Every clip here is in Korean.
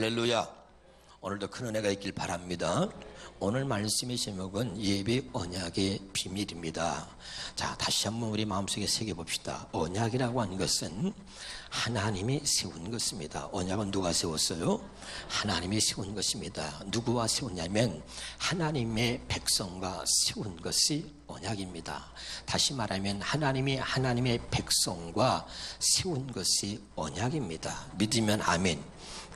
할렐루야. 오늘도 큰 은혜가 있길 바랍니다. 오늘 말씀의 제목은 예배 언약의 비밀입니다. 자, 다시 한번 우리 마음속에 새겨봅시다. 언약이라고 하는 것은 하나님이 세운 것입니다. 언약은 누가 세웠어요? 하나님이 세운 것입니다. 누구와 세웠냐면 하나님의 백성과 세운 것이 언약입니다. 다시 말하면 하나님이 하나님의 백성과 세운 것이 언약입니다. 믿으면 아멘.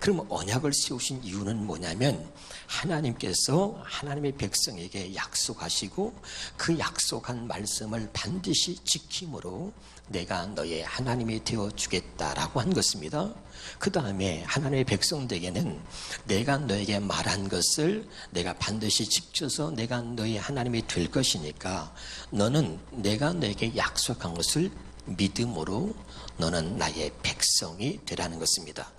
그럼 언약을 세우신 이유는 뭐냐면 하나님께서 하나님의 백성에게 약속하시고 그 약속한 말씀을 반드시 지킴으로 내가 너의 하나님이 되어주겠다라고 한 것입니다. 그 다음에 하나님의 백성들에게는 내가 너에게 말한 것을 내가 반드시 지켜서 내가 너의 하나님이 될 것이니까 너는 내가 너에게 약속한 것을 믿음으로 너는 나의 백성이 되라는 것입니다.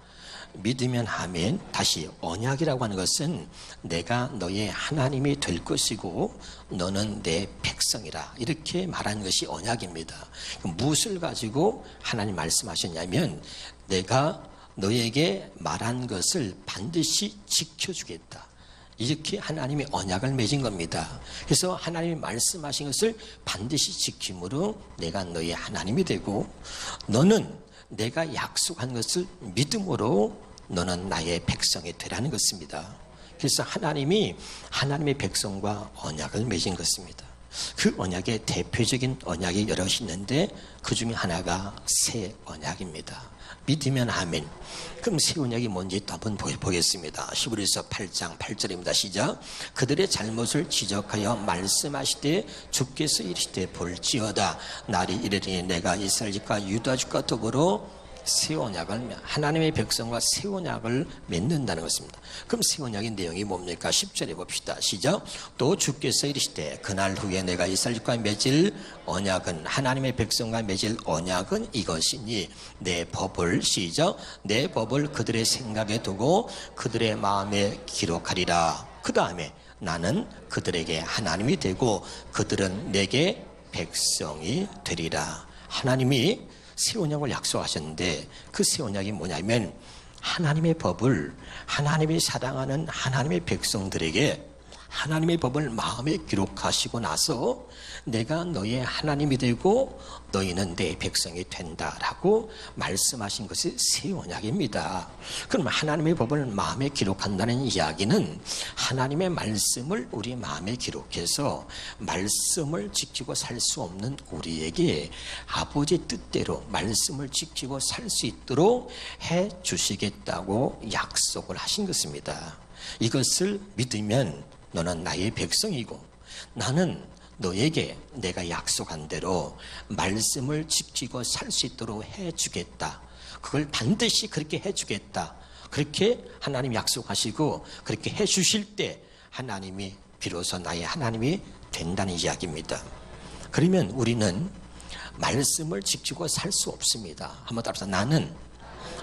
믿으면 아멘. 다시 언약이라고 하는 것은 내가 너의 하나님이 될 것이고 너는 내 백성이라 이렇게 말하는 것이 언약입니다. 무엇을 가지고 하나님 말씀하셨냐면 내가 너에게 말한 것을 반드시 지켜주겠다. 이렇게 하나님이 언약을 맺은 겁니다. 그래서 하나님이 말씀하신 것을 반드시 지킴으로 내가 너의 하나님이 되고 너는 내가 약속한 것을 믿음으로 너는 나의 백성이 되라는 것입니다. 그래서 하나님이 하나님의 백성과 언약을 맺은 것입니다. 그 언약의 대표적인 언약이 여럿이 있는데 그 중에 하나가 새 언약입니다. 믿으면 아멘. 그럼 새 언약이 뭔지 또 한번 보겠습니다. 히브리서 8장 8절입니다. 시작. 그들의 잘못을 지적하여 말씀하시되 주께서 이르시되 볼지어다 날이 이르리니 내가 이스라엘 집과 유다 집과 더불어 새 언약을 하나님의 백성과 새 언약을 맺는다는 것입니다. 그럼 새 언약의 내용이 뭡니까? 10절에 봅시다. 시작. 또 주께서 이르시되 그날 후에 내가 이스라엘 집과 맺을 언약은 하나님의 백성과 맺을 언약은 이것이니 내 법을 시작. 내 법을 그들의 생각에 두고 그들의 마음에 기록하리라. 그 다음에 나는 그들에게 하나님이 되고 그들은 내게 백성이 되리라. 하나님이 새 언약을 약속하셨는데 그 새 언약이 뭐냐면 하나님의 법을 하나님이 사랑하는 하나님의 백성들에게 하나님의 법을 마음에 기록하시고 나서 내가 너의 하나님이 되고 너희는 내 백성이 된다라고 말씀하신 것이 새 언약입니다. 그럼 하나님의 법을 마음에 기록한다는 이야기는 하나님의 말씀을 우리 마음에 기록해서 말씀을 지키고 살 수 없는 우리에게 아버지 뜻대로 말씀을 지키고 살 수 있도록 해 주시겠다고 약속을 하신 것입니다. 이것을 믿으면 너는 나의 백성이고 나는 너에게 내가 약속한 대로 말씀을 지키고 살 수 있도록 해주겠다. 그걸 반드시 그렇게 해주겠다. 그렇게 하나님 약속하시고 그렇게 해주실 때 하나님이 비로소 나의 하나님이 된다는 이야기입니다. 그러면 우리는 말씀을 지키고 살 수 없습니다. 한번 따라서 나는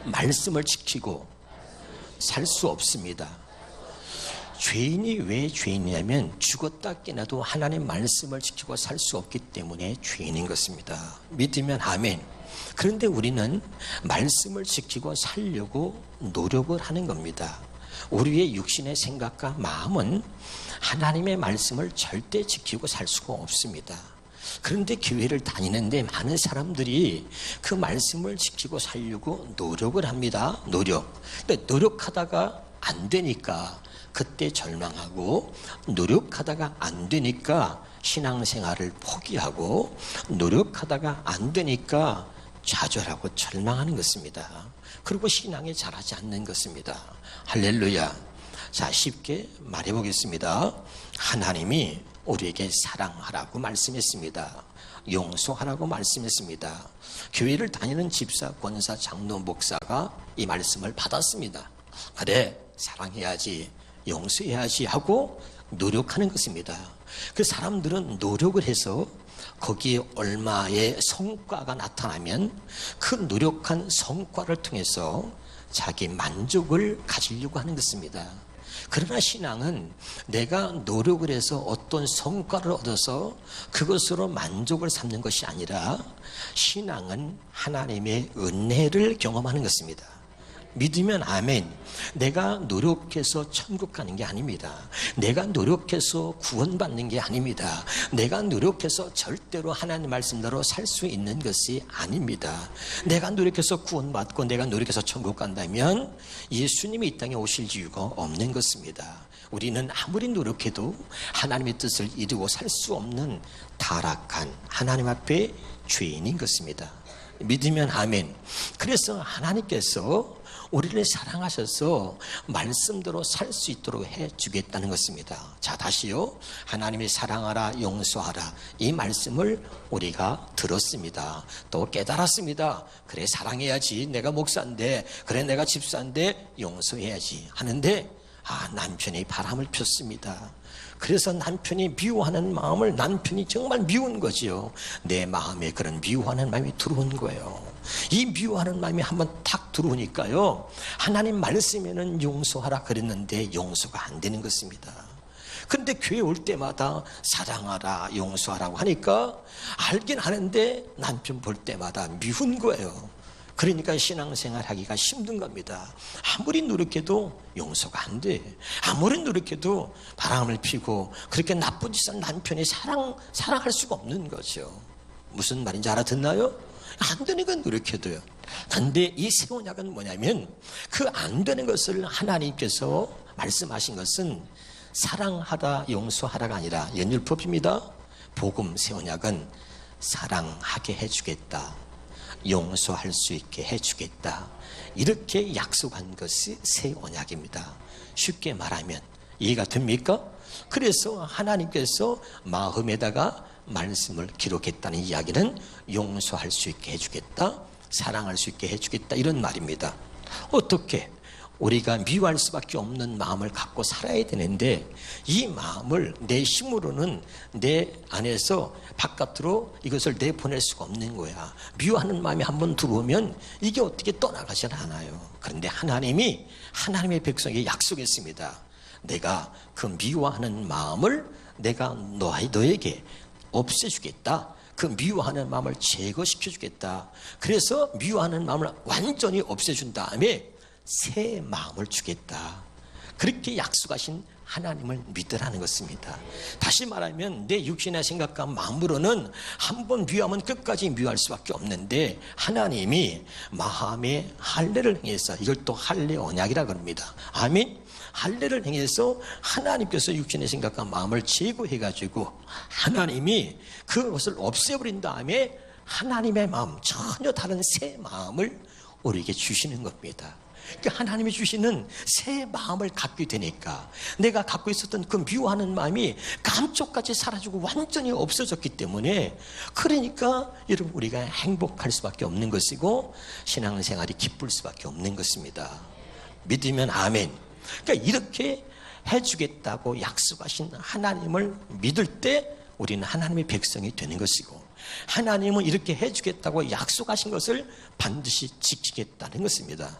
말씀을 지키고 살 수 없습니다. 죄인이 왜 죄인이냐면 죽었다 깨나도 하나님의 말씀을 지키고 살 수 없기 때문에 죄인인 것입니다. 믿으면 아멘. 그런데 우리는 말씀을 지키고 살려고 노력을 하는 겁니다. 우리의 육신의 생각과 마음은 하나님의 말씀을 절대 지키고 살 수가 없습니다. 그런데 교회를 다니는데 많은 사람들이 그 말씀을 지키고 살려고 노력을 합니다. 근데 노력하다가 안 되니까 그때 절망하고 노력하다가 안 되니까 신앙생활을 포기하고 노력하다가 안 되니까 좌절하고 절망하는 것입니다. 그리고 신앙이 자라지 않는 것입니다. 할렐루야. 자, 쉽게 말해 보겠습니다. 하나님이 우리에게 사랑하라고 말씀했습니다. 용서하라고 말씀했습니다. 교회를 다니는 집사, 권사, 장로, 목사가 이 말씀을 받았습니다. 그래, 사랑해야지, 용서해야지 하고 노력하는 것입니다. 그 사람들은 노력을 해서 거기에 얼마의 성과가 나타나면 그 노력한 성과를 통해서 자기 만족을 가지려고 하는 것입니다. 그러나 신앙은 내가 노력을 해서 어떤 성과를 얻어서 그것으로 만족을 삼는 것이 아니라 신앙은 하나님의 은혜를 경험하는 것입니다. 믿으면 아멘. 내가 노력해서 천국 가는 게 아닙니다. 내가 노력해서 구원받는 게 아닙니다. 내가 노력해서 절대로 하나님 말씀대로 살 수 있는 것이 아닙니다. 내가 노력해서 구원받고 내가 노력해서 천국 간다면 예수님이 이 땅에 오실 이유가 없는 것입니다. 우리는 아무리 노력해도 하나님의 뜻을 이루고 살 수 없는 타락한 하나님 앞에 죄인인 것입니다. 믿으면 아멘. 그래서 하나님께서 우리를 사랑하셔서 말씀대로 살 수 있도록 해주겠다는 것입니다. 자, 다시요. 하나님이 사랑하라, 용서하라. 이 말씀을 우리가 들었습니다. 또 깨달았습니다. 그래, 사랑해야지. 내가 목사인데, 그래, 내가 집사인데 용서해야지 하는데, 남편이 바람을 폈습니다. 그래서 남편이 미워하는 마음을 남편이 정말 미운 거지요. 내 마음에 그런 미워하는 마음이 들어온 거예요. 이 미워하는 마음이 한번 탁 들어오니까요, 하나님 말씀에는 용서하라 그랬는데 용서가 안 되는 것입니다. 그런데 교회 올 때마다 사랑하라, 용서하라고 하니까 알긴 하는데 남편 볼 때마다 미운 거예요. 그러니까 신앙생활 하기가 힘든 겁니다. 아무리 노력해도 용서가 안 돼. 아무리 노력해도 바람을 피고 그렇게 나쁜 짓을 남편이 사랑할 수가 없는 거죠. 무슨 말인지 알아듣나요? 안 되는 건 노력해도요. 근데 이 새 언약은 뭐냐면 그 안 되는 것을 하나님께서 말씀하신 것은 사랑하다, 용서하라가 아니라 연율법입니다. 복음 새 언약은 사랑하게 해주겠다, 용서할 수 있게 해주겠다, 이렇게 약속한 것이 새 언약입니다. 쉽게 말하면 이해가 됩니까? 그래서 하나님께서 마음에다가 말씀을 기록했다는 이야기는 용서할 수 있게 해주겠다, 사랑할 수 있게 해주겠다, 이런 말입니다. 어떻게? 우리가 미워할 수밖에 없는 마음을 갖고 살아야 되는데 이 마음을 내 힘으로는 내 안에서 바깥으로 이것을 내보낼 수가 없는 거야. 미워하는 마음이 한번 들어오면 이게 어떻게 떠나가질 않아요. 그런데 하나님이 하나님의 백성에게 약속했습니다. 내가 그 미워하는 마음을 내가 너에게 없애주겠다. 그 미워하는 마음을 제거시켜주겠다. 그래서 미워하는 마음을 완전히 없애준 다음에 새 마음을 주겠다. 그렇게 약속하신 하나님을 믿으라는 것입니다. 다시 말하면 내 육신의 생각과 마음으로는 한번 미워하면 끝까지 미워할 수밖에 없는데 하나님이 마음의 할례를 행해서, 이걸 또 할례 언약이라고 합니다. 아멘. 할례를 행해서 하나님께서 육신의 생각과 마음을 제거해가지고 하나님이 그것을 없애버린 다음에 하나님의 마음, 전혀 다른 새 마음을 우리에게 주시는 겁니다. 그러니까 하나님이 주시는 새 마음을 갖게 되니까 내가 갖고 있었던 그 미워하는 마음이 감쪽같이 사라지고 완전히 없어졌기 때문에, 그러니까 여러분 우리가 행복할 수밖에 없는 것이고 신앙생활이 기쁠 수밖에 없는 것입니다. 믿으면 아멘. 그러니까 이렇게 해주겠다고 약속하신 하나님을 믿을 때 우리는 하나님의 백성이 되는 것이고, 하나님은 이렇게 해주겠다고 약속하신 것을 반드시 지키겠다는 것입니다.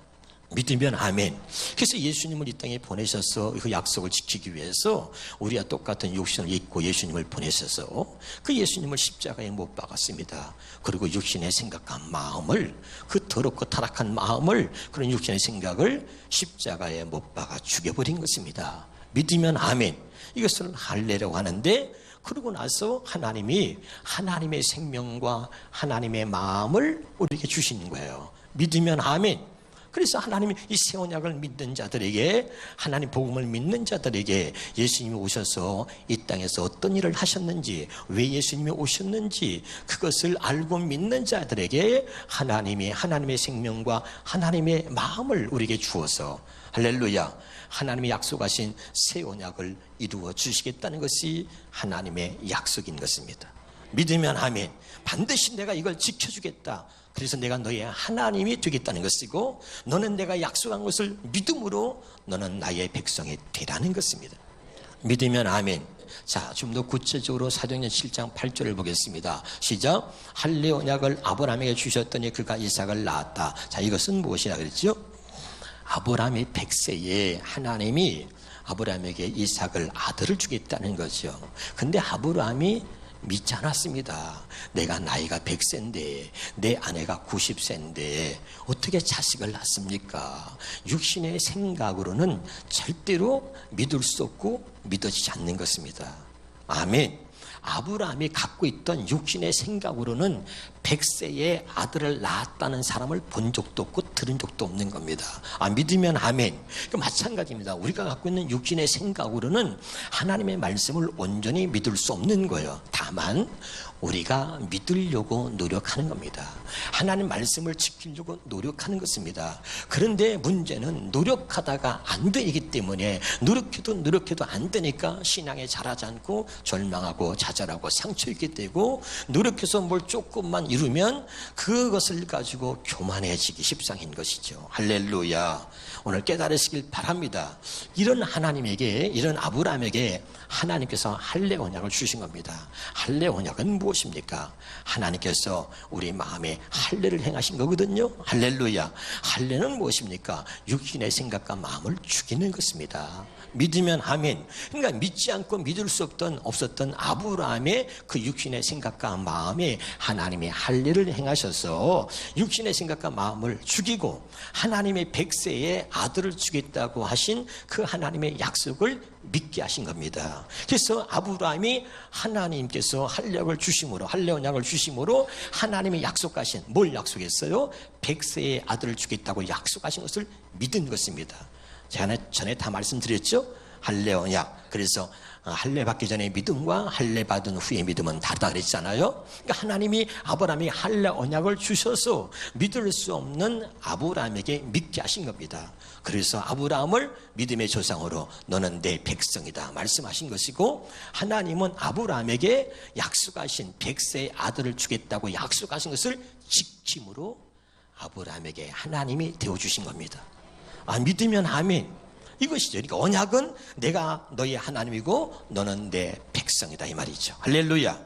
믿으면 아멘. 그래서 예수님을 이 땅에 보내셔서 그 약속을 지키기 위해서 우리와 똑같은 육신을 입고 예수님을 보내셔서 그 예수님을 십자가에 못 박았습니다. 그리고 육신의 생각과 마음을, 그 더럽고 타락한 마음을, 그런 육신의 생각을 십자가에 못 박아 죽여버린 것입니다. 믿으면 아멘. 이것을 할례라고 하는데, 그러고 나서 하나님이 하나님의 생명과 하나님의 마음을 우리에게 주시는 거예요. 믿으면 아멘. 그래서 하나님이 이 새 언약을 믿는 자들에게, 하나님 복음을 믿는 자들에게 예수님이 오셔서 이 땅에서 어떤 일을 하셨는지, 왜 예수님이 오셨는지 그것을 알고 믿는 자들에게 하나님이 하나님의 생명과 하나님의 마음을 우리에게 주어서, 할렐루야, 하나님이 약속하신 새 언약을 이루어 주시겠다는 것이 하나님의 약속인 것입니다. 믿으면 아멘. 반드시 내가 이걸 지켜주겠다. 그래서 내가 너의 하나님이 되겠다는 것이고, 너는 내가 약속한 것을 믿음으로 너는 나의 백성이 되라는 것입니다. 믿으면 아멘. 자, 좀 더 구체적으로 사도행전 7장 8절을 보겠습니다. 시작. 할례 언약을 아브라함에게 주셨더니 그가 이삭을 낳았다. 자, 이것은 무엇이라 그랬죠? 아브라함이 100세에 하나님이 아브라함에게 이삭을, 아들을 주겠다는 거죠. 근데 아브라함이 믿지 않았습니다. 내가 나이가 100세인데 내 아내가 90세인데 어떻게 자식을 낳습니까? 육신의 생각으로는 절대로 믿을 수 없고 믿어지지 않는 것입니다. 아멘. 아브라함이 갖고 있던 육신의 생각으로는 100세의 아들을 낳았다는 사람을 본 적도 없고 들은 적도 없는 겁니다. 믿으면 아멘. 마찬가지입니다. 우리가 갖고 있는 육신의 생각으로는 하나님의 말씀을 온전히 믿을 수 없는 거예요. 다만 우리가 믿으려고 노력하는 겁니다. 하나님 말씀을 지키려고 노력하는 것입니다. 그런데 문제는 노력하다가 안 되기 때문에 노력해도 안 되니까 신앙에 자라지 않고 절망하고 좌절하고 상처 입게 되고, 노력해서 뭘 조금만 이루면 그것을 가지고 교만해지기 십상인 것이죠. 할렐루야. 오늘 깨달으시길 바랍니다. 이런 하나님에게, 이런 아브라함에게 하나님께서 할례 언약을 주신 겁니다. 할례 언약은 무엇입니까? 하나님께서 우리 마음에 할례를 행하신 거거든요. 할렐루야. 할례는 무엇입니까? 육신의 생각과 마음을 죽이는 것입니다. 믿으면 아멘. 그러니까 믿지 않고 믿을 수 없었던 아브라함의 그 육신의 생각과 마음에 하나님이 할례를 행하셔서 육신의 생각과 마음을 죽이고 하나님의 100세의 아들을 주겠다고 하신 그 하나님의 약속을 믿게 하신 겁니다. 그래서 아브라함이 하나님께서 할례 언약을 주심으로 하나님이 약속하신, 뭘 약속했어요? 100세의 아들을 주겠다고 약속하신 것을 믿은 것입니다. 제가 전에 다 말씀드렸죠? 할례 언약. 그래서 할례 받기 전에 믿음과 할례 받은 후의 믿음은 다르다 그랬잖아요. 그러니까 하나님이 아브라함이 할례 언약을 주셔서 믿을 수 없는 아브라함에게 믿게 하신 겁니다. 그래서 아브라함을 믿음의 조상으로 너는 내 백성이다 말씀하신 것이고, 하나님은 아브라함에게 약속하신 100세의 아들을 주겠다고 약속하신 것을 지킴으로 아브라함에게 하나님이 되어주신 겁니다. 믿으면 아멘. 이것이죠. 그러니까 언약은 내가 너의 하나님이고 너는 내 백성이다 이 말이죠. 할렐루야.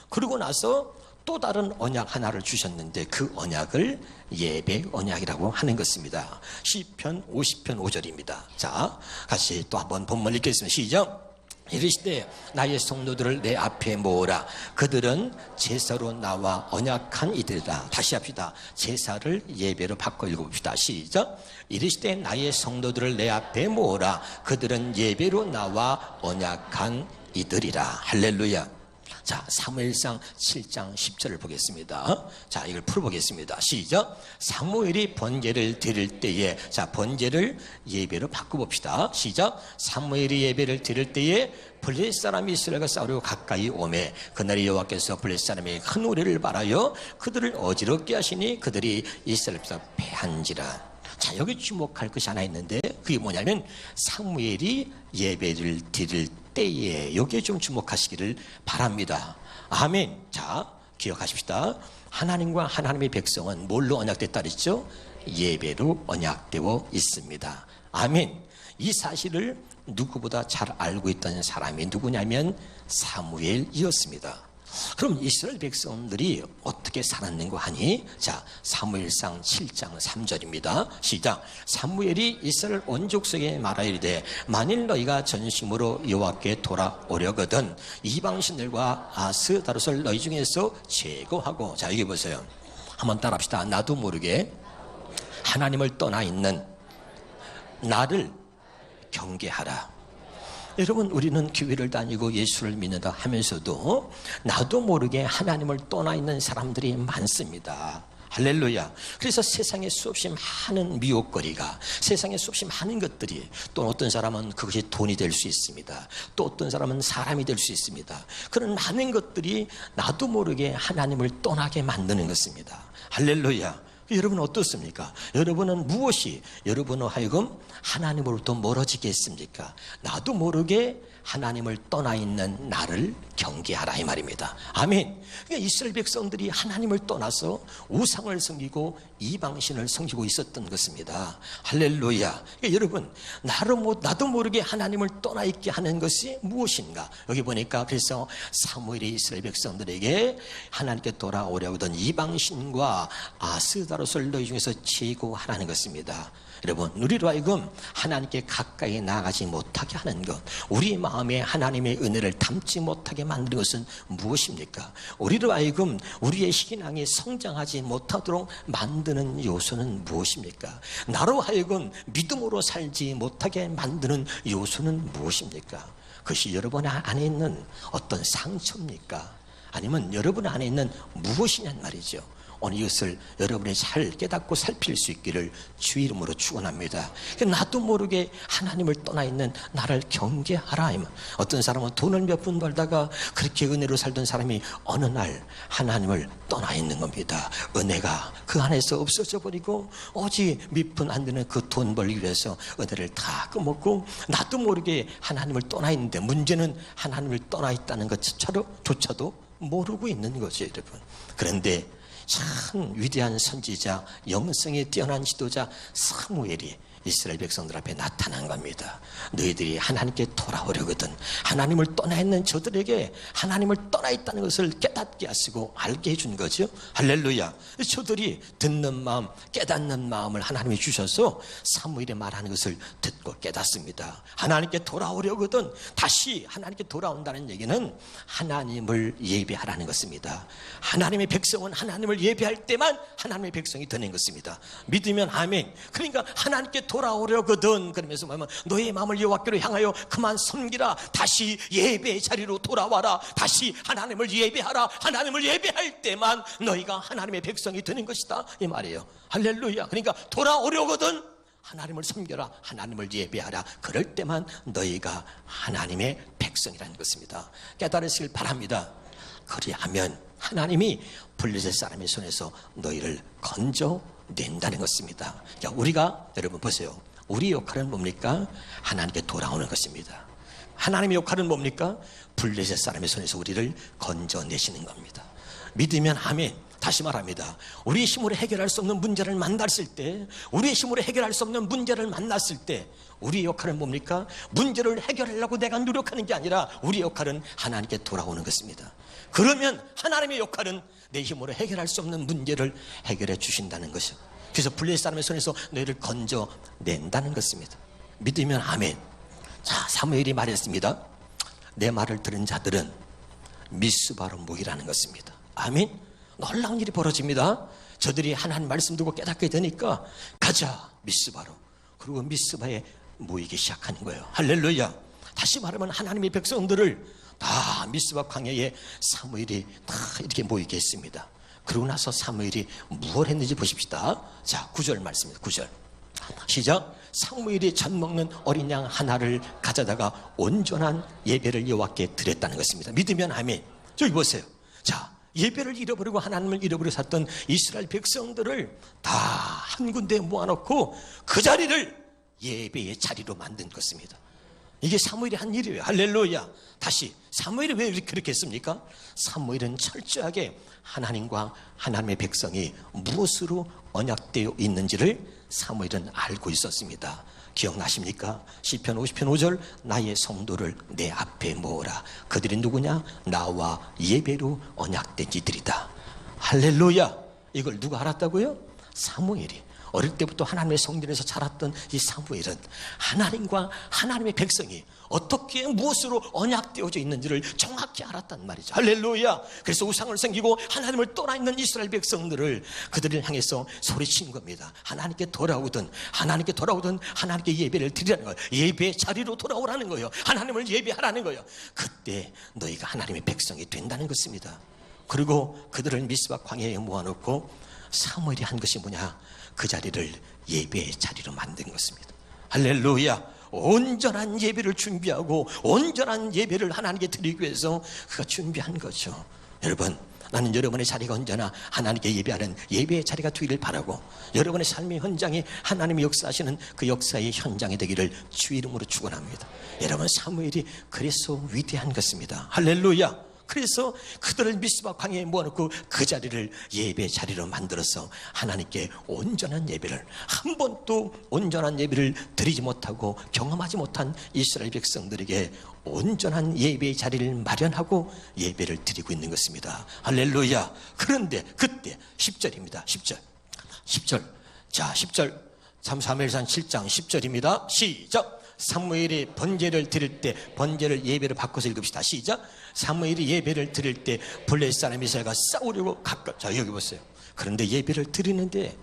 그러고 나서 또 다른 언약 하나를 주셨는데 그 언약을 예배 언약이라고 하는 것입니다. 시편 50편 5절입니다. 자, 같이 또 한번 본문 읽겠습니다. 시작. 이르시되 나의 성도들을 내 앞에 모으라. 그들은 제사로 나와 언약한 이들이다. 다시 합시다. 제사를 예배로 바꿔 읽어봅시다. 시작. 이르시되 나의 성도들을 내 앞에 모으라. 그들은 예배로 나와 언약한 이들이라. 할렐루야. 자, 사무엘상 7장 10절을 보겠습니다. 자, 이걸 풀어보겠습니다. 시작. 사무엘이 번제를 드릴 때에, 자, 번제를 예배로 바꿔봅시다. 시작. 사무엘이 예배를 드릴 때에 블레셋 사람이 이스라엘과 싸우려고 가까이 오매 그날이 여호와께서 블레셋 사람의 큰 우레를 바라여 그들을 어지럽게 하시니 그들이 이스라엘에서 패한지라. 자, 여기 주목할 것이 하나 있는데 그게 뭐냐면 사무엘이 예배를 드릴 때에, 여기에 좀 주목하시기를 바랍니다. 아멘. 자, 기억하십시다. 하나님과 하나님의 백성은 뭘로 언약됐다 그랬죠? 예배로 언약되어 있습니다. 아멘. 이 사실을 누구보다 잘 알고 있던 사람이 누구냐면 사무엘이었습니다. 그럼 이스라엘 백성들이 어떻게 살았는가 하니, 자, 사무엘상 7장 3절입니다. 시작. 사무엘이 이스라엘 온 족속에 말하이르되 만일 너희가 전심으로 여호와께 돌아오려거든 이방신들과 아스다롯을 너희 중에서 제거하고, 자, 여기 보세요. 한번 따라합시다. 나도 모르게 하나님을 떠나 있는 나를 경계하라. 여러분, 우리는 교회를 다니고 예수를 믿는다 하면서도 나도 모르게 하나님을 떠나 있는 사람들이 많습니다. 할렐루야. 그래서 세상에 수없이 많은 미혹거리가, 세상에 수없이 많은 것들이, 또 어떤 사람은 그것이 돈이 될 수 있습니다. 또 어떤 사람은 사람이 될 수 있습니다. 그런 많은 것들이 나도 모르게 하나님을 떠나게 만드는 것입니다. 할렐루야. 여러분은 어떻습니까? 여러분은 무엇이 여러분을 하여금 하나님으로부터 멀어지게 했습니까? 나도 모르게 하나님을 떠나 있는 나를 경계하라 이 말입니다. 아멘. 그러니까 이스라엘 백성들이 하나님을 떠나서 우상을 섬기고 이방신을 섬기고 있었던 것입니다. 할렐루야. 그러니까 여러분, 나도 모르게 하나님을 떠나 있게 하는 것이 무엇인가? 여기 보니까 그래서 사무엘이 이스라엘 백성들에게 하나님께 돌아오려고 하던 이방신과 아스다롯 바로서를 너희 중에서 제거하라는 것입니다. 여러분, 우리로 하여금 하나님께 가까이 나가지 못하게 하는 것, 우리 마음에 하나님의 은혜를 담지 못하게 만드는 것은 무엇입니까? 우리로 하여금 우리의 신앙이 성장하지 못하도록 만드는 요소는 무엇입니까? 나로 하여금 믿음으로 살지 못하게 만드는 요소는 무엇입니까? 그것이 여러분 안에 있는 어떤 상처입니까? 아니면 여러분 안에 있는 무엇이냔 말이죠. 오늘 이것을 여러분이 잘 깨닫고 살필 수 있기를 주 이름으로 축원합니다. 나도 모르게 하나님을 떠나 있는 나를 경계하라. 어떤 사람은 돈을 몇 푼 벌다가 그렇게 은혜로 살던 사람이 어느 날 하나님을 떠나 있는 겁니다. 은혜가 그 안에서 없어져 버리고 오직 몇 푼 안 되는 그 돈 벌기 위해서 은혜를 다 꺼먹고 나도 모르게 하나님을 떠나 있는데, 문제는 하나님을 떠나 있다는 것조차도 모르고 있는 거죠, 여러분. 그런데 참 위대한 선지자, 영성에 뛰어난 지도자 사무엘이 이스라엘 백성들 앞에 나타난 겁니다. 너희들이 하나님께 돌아오려거든 하나님을 떠나 있는 저들에게 하나님을 떠나 있다는 것을 깨닫게 하시고 알게 해준 거죠. 할렐루야. 저들이 듣는 마음, 깨닫는 마음을 하나님이 주셔서 사무엘이 말하는 것을 듣고 깨닫습니다. 하나님께 돌아오려거든, 다시 하나님께 돌아온다는 얘기는 하나님을 예배하라는 것입니다. 하나님의 백성은 하나님을 예배할 때만 하나님의 백성이 되는 것입니다. 믿으면 아멘. 그러니까 하나님께 돌아오려거든 그러면서 뭐냐면 너의 마음을 여호와께로 향하여 그만 섬기라. 다시 예배의 자리로 돌아와라. 다시 하나님을 예배하라. 하나님을 예배할 때만 너희가 하나님의 백성이 되는 것이다, 이 말이에요. 할렐루야. 그러니까 돌아오려거든 하나님을 섬겨라. 하나님을 예배하라. 그럴 때만 너희가 하나님의 백성이라는 것입니다. 깨달으시길 바랍니다. 그리하면 하나님이 블레셋 사람의 손에서 너희를 건져낸다는 것입니다. 우리가, 여러분 보세요, 우리 역할은 뭡니까? 하나님께 돌아오는 것입니다. 하나님의 역할은 뭡니까? 블레셋 사람의 손에서 우리를 건져내시는 겁니다. 믿으면 아멘. 다시 말합니다. 우리의 힘으로 해결할 수 없는 문제를 만났을 때, 우리의 힘으로 해결할 수 없는 문제를 만났을 때 우리의 역할은 뭡니까? 문제를 해결하려고 내가 노력하는 게 아니라 우리의 역할은 하나님께 돌아오는 것입니다. 그러면 하나님의 역할은 내 힘으로 해결할 수 없는 문제를 해결해 주신다는 것이죠. 그래서 블레셋 사람의 손에서 너희를 건져낸다는 것입니다. 믿으면 아멘. 자, 사무엘이 말했습니다. 내 말을 들은 자들은 미스바로 모이라는 것입니다. 아멘. 놀라운 일이 벌어집니다. 저들이 하나님 말씀 듣고 깨닫게 되니까 가자 미스바로. 그리고 미스바에 모이기 시작하는 거예요. 할렐루야. 다시 말하면 하나님의 백성들을 다 미스바 광야에 사무엘이 다 이렇게 모이게 했습니다. 그러고 나서 사무엘이 무엇을 했는지 보십시다. 자, 9절 말씀입니다. 9절 시작. 사무엘이 젖 먹는 어린 양 하나를 가져다가 온전한 예배를 여호와께 드렸다는 것입니다. 믿으면 아멘. 저기 보세요. 자, 예배를 잃어버리고 하나님을 잃어버려 샀던 이스라엘 백성들을 다 한 군데에 모아놓고 그 자리를 예배의 자리로 만든 것입니다. 이게 사무엘이 한 일이에요. 할렐루야. 다시, 사무엘이 왜 그렇게 했습니까? 사무엘은 철저하게 하나님과 하나님의 백성이 무엇으로 언약되어 있는지를 사무엘은 알고 있었습니다. 기억나십니까? 시편 50편 5절 나의 성도를 내 앞에 모으라. 그들이 누구냐? 나와 예배로 언약된 이들이다. 할렐루야. 이걸 누가 알았다고요? 사무엘이. 어릴 때부터 하나님의 성전에서 자랐던 이 사무엘은 하나님과 하나님의 백성이 어떻게 무엇으로 언약되어져 있는지를 정확히 알았단 말이죠. 할렐루야. 그래서 우상을 섬기고 하나님을 떠나 있는 이스라엘 백성들을 그들을 향해서 소리친 겁니다. 하나님께 돌아오든 하나님께 예배를 드리라는 거예요. 예배 자리로 돌아오라는 거예요. 하나님을 예배하라는 거예요. 그때 너희가 하나님의 백성이 된다는 것입니다. 그리고 그들을 미스바 광야에 모아놓고 사무엘이 한 것이 뭐냐? 그 자리를 예배의 자리로 만든 것입니다. 할렐루야. 온전한 예배를 준비하고 온전한 예배를 하나님께 드리기 위해서 그가 준비한 거죠. 여러분, 나는 여러분의 자리가 언제나 하나님께 예배하는 예배의 자리가 되기를 바라고, 여러분의 삶의 현장이 하나님이 역사하시는 그 역사의 현장이 되기를 주 이름으로 축원합니다. 여러분, 사무엘이 그래서 위대한 것입니다. 할렐루야. 그래서 그들을 미스바 광야에 모아놓고 그 자리를 예배 자리로 만들어서 하나님께 온전한 예배를, 한 번도 온전한 예배를 드리지 못하고 경험하지 못한 이스라엘 백성들에게 온전한 예배의 자리를 마련하고 예배를 드리고 있는 것입니다. 할렐루야. 그런데 그때 10절입니다. 10절 10절. 자, 10절. 사무엘상 7장 10절입니다. 시작. 사무엘이 번제를 드릴 때, 번제를 예배를 바꿔서 읽읍시다. 시작. 사무엘이 예배를 드릴 때 블레셋 사람 이스라엘과 싸우려고 자, 여기 보세요. 그런데 예배를 드리는데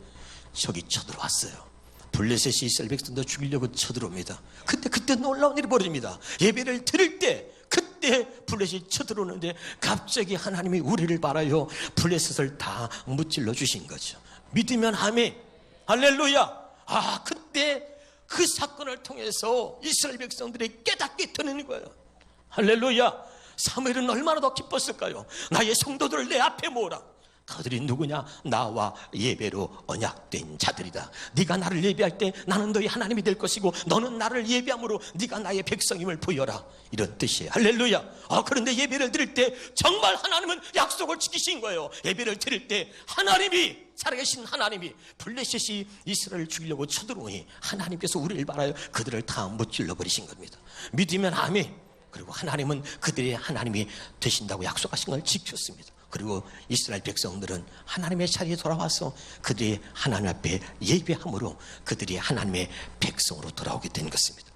적이 쳐들어왔어요. 블레셋이 이스라엘 백성도 죽이려고 쳐들어옵니다. 그때 놀라운 일이 벌어집니다. 예배를 드릴 때 그때 블레셋이 쳐들어오는데 갑자기 하나님이 우리를 바라요 블레셋을 다 무찔러 주신 거죠. 믿으면 아멘. 할렐루야. 그때 그 사건을 통해서 이스라엘 백성들이 깨닫게 되는 거예요. 할렐루야. 사무엘은 얼마나 더 기뻤을까요? 나의 성도들을 내 앞에 모으라. 그들이 누구냐? 나와 예배로 언약된 자들이다. 네가 나를 예배할 때 나는 너희 하나님이 될 것이고 너는 나를 예배함으로 네가 나의 백성임을 보여라. 이런 뜻이에요. 할렐루야. 그런데 예배를 드릴 때 정말 하나님은 약속을 지키신 거예요. 예배를 드릴 때 하나님이, 살아계신 하나님이, 블레셋이 이스라엘을 죽이려고 쳐들어오니 하나님께서 우리를 바라여 그들을 다 무찔러 버리신 겁니다. 믿으면 아멘. 그리고 하나님은 그들의 하나님이 되신다고 약속하신 걸 지켰습니다. 그리고 이스라엘 백성들은 하나님의 자리에 돌아와서 그들이 하나님 앞에 예배함으로 그들이 하나님의 백성으로 돌아오게 된 것입니다.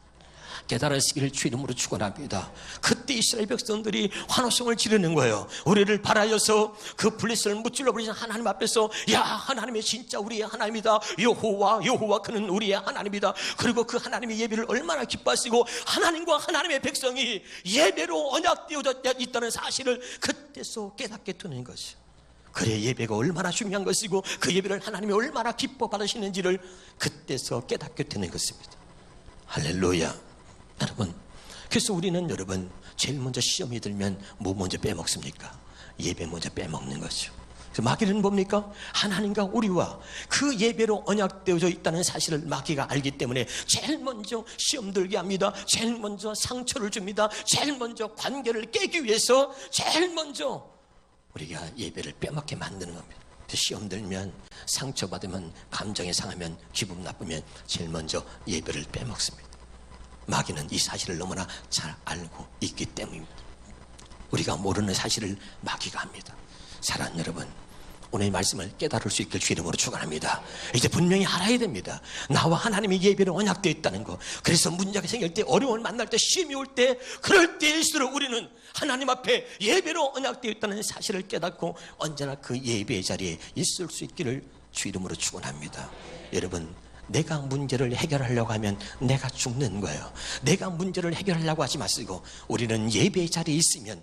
깨달으시기를 주 이름으로 축원합니다. 그때 이스라엘 백성들이 환호성을 지르는 거예요. 우리를 바라여서 그 블레셋을 무찔러 버리신 하나님 앞에서 야, 하나님이 진짜 우리의 하나님이다. 여호와 그는 우리의 하나님이다. 그리고 그 하나님의 예배를 얼마나 기뻐하시고 하나님과 하나님의 백성이 예배로 언약되어져 있다는 사실을 그때서 깨닫게 되는 것이죠. 그래, 예배가 얼마나 중요한 것이고 그 예배를 하나님이 얼마나 기뻐 받으시는지를 그때서 깨닫게 되는 것입니다. 할렐루야. 여러분, 그래서 우리는 여러분 제일 먼저 시험이 들면 뭐 먼저 빼먹습니까? 예배 먼저 빼먹는 거죠. 그래서 마귀는 뭡니까? 하나님과 우리와 그 예배로 언약되어져 있다는 사실을 마귀가 알기 때문에 제일 먼저 시험 들게 합니다. 제일 먼저 상처를 줍니다. 제일 먼저 관계를 깨기 위해서 제일 먼저 우리가 예배를 빼먹게 만드는 겁니다. 시험 들면, 상처받으면, 감정이 상하면, 기분 나쁘면 제일 먼저 예배를 빼먹습니다. 마귀는 이 사실을 너무나 잘 알고 있기 때문입니다. 우리가 모르는 사실을 마귀가 합니다. 사랑하는 여러분, 오늘 이 말씀을 깨달을 수 있길 주 이름으로 축원합니다. 이제 분명히 알아야 됩니다. 나와 하나님이 예배로 언약되어 있다는 거. 그래서 문제가 생길 때, 어려움을 만날 때, 시험이 올 때, 그럴 때일수록 우리는 하나님 앞에 예배로 언약되어 있다는 사실을 깨닫고 언제나 그 예배의 자리에 있을 수 있기를 주 이름으로 축원합니다. 여러분, 내가 문제를 해결하려고 하면 내가 죽는 거예요. 내가 문제를 해결하려고 하지 마시고 우리는 예배의 자리에 있으면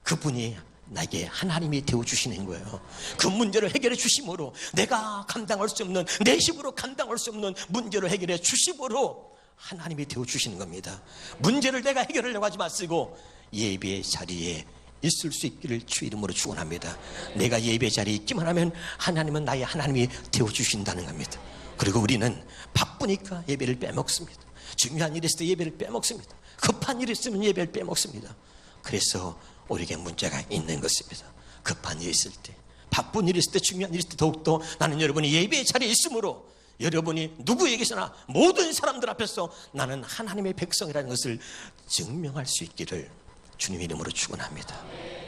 그분이 나에게 하나님이 되어주시는 거예요. 그 문제를 해결해 주심으로 내가 감당할 수 없는, 내 힘으로 감당할 수 없는 문제를 해결해 주심으로 하나님이 되어주시는 겁니다. 문제를 내가 해결하려고 하지 마시고 예배의 자리에 있을 수 있기를 주 이름으로 축원합니다. 내가 예배의 자리에 있기만 하면 하나님은 나의 하나님이 되어주신다는 겁니다. 그리고 우리는 바쁘니까 예배를 빼먹습니다. 중요한 일이 있을 때 예배를 빼먹습니다. 급한 일이 있으면 예배를 빼먹습니다. 그래서 우리에게 문제가 있는 것입니다. 급한 일이 있을 때, 바쁜 일이 있을 때, 중요한 일이 있을 때 더욱더 나는 여러분이 예배의 자리에 있으므로 여러분이 누구에게서나 모든 사람들 앞에서 나는 하나님의 백성이라는 것을 증명할 수 있기를 주님 이름으로 축원합니다.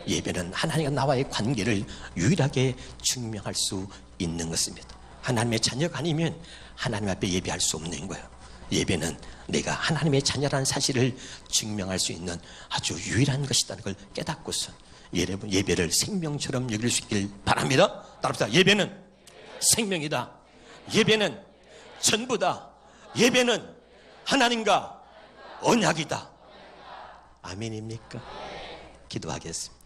예배는 하나님과 나와의 관계를 유일하게 증명할 수 있는 것입니다. 하나님의 자녀가 아니면 하나님 앞에 예배할 수 없는 거예요. 예배는 내가 하나님의 자녀라는 사실을 증명할 수 있는 아주 유일한 것이라는 걸 깨닫고서 예배를 생명처럼 여길 수 있길 바랍니다. 따라합시다. 예배는 생명이다. 예배는 전부다. 예배는 하나님과 언약이다. 아멘입니까? 기도하겠습니다.